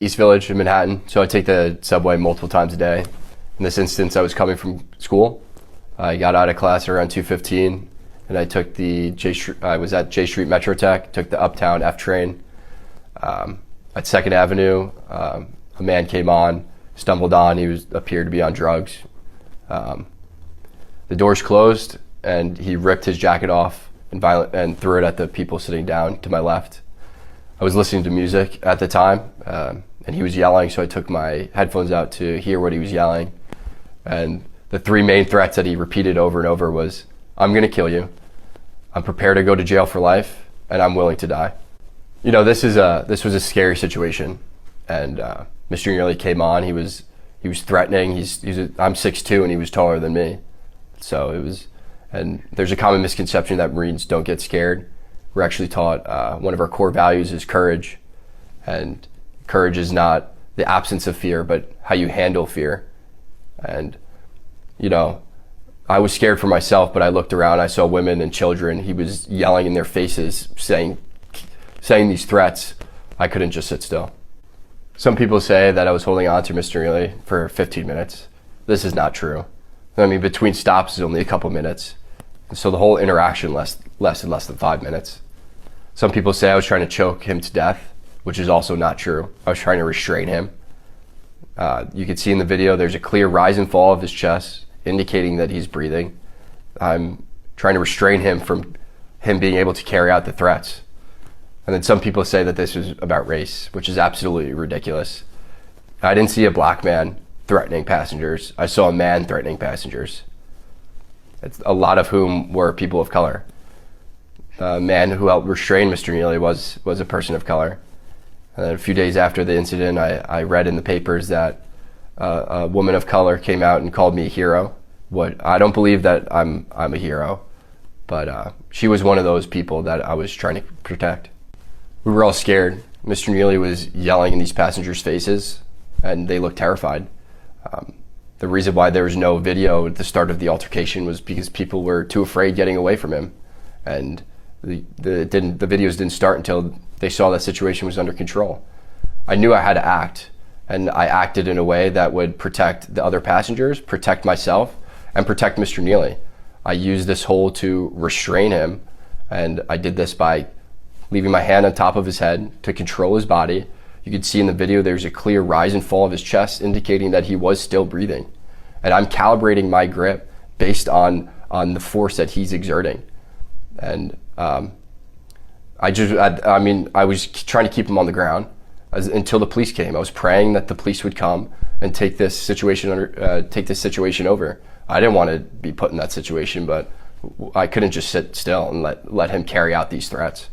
East Village in Manhattan, so I take the subway multiple times a day. In this instance, I was coming from school. I got out of class around 2:15, and I took I was at J Street Metro Tech, took the Uptown F train. At 2nd Avenue, a man came on, stumbled on, appeared to be on drugs. The doors closed, and he ripped his jacket off and threw it at the people sitting down to my left. I was listening to music at the time, and he was yelling, so I took my headphones out to hear what he was yelling. And the three main threats that he repeated over and over was, "I'm gonna kill you, I'm prepared to go to jail for life, and I'm willing to die." You know, this was a scary situation, and Mr. Nearly came on. He was threatening. I'm 6'2", and he was taller than me, so it was. And there's a common misconception that Marines don't get scared. We're actually taught one of our core values is courage, and courage is not the absence of fear, but how you handle fear. And you know, I was scared for myself, but I looked around, I saw women and children. He was yelling in their faces, saying these threats. I couldn't just sit still. Some people say that I was holding on to Mr. Nearly for 15 minutes. This is not true. I mean, between stops is only a couple minutes. So the whole interaction lasted less than 5 minutes. Some people say I was trying to choke him to death, which is also not true. I was trying to restrain him. You can see in the video, there's a clear rise and fall of his chest, indicating that he's breathing. I'm trying to restrain him from him being able to carry out the threats. And then some people say that this was about race, which is absolutely ridiculous. I didn't see a black man threatening passengers. I saw a man threatening passengers, a lot of whom were people of color. The man who helped restrain Mr. Nearly was a person of color. And then a few days after the incident, I read in the papers that a woman of color came out and called me a hero. I don't believe that I'm a hero, but she was one of those people that I was trying to protect. We were all scared. Mr. Nearly was yelling in these passengers' faces, and they looked terrified. The reason why there was no video at the start of the altercation was because people were too afraid getting away from him, and the videos didn't start until they saw that situation was under control. I knew I had to act, and I acted in a way that would protect the other passengers, protect myself, and protect Mr. Nearly. I used this hold to restrain him, and I did this by leaving my hand on top of his head to control his body. You can see in the video there's a clear rise and fall of his chest, indicating that he was still breathing. And I'm calibrating my grip based on the force that he's exerting. And I was trying to keep him on the ground until the police came. I was praying that the police would come and take this situation over. I didn't want to be put in that situation, but I couldn't just sit still and let him carry out these threats.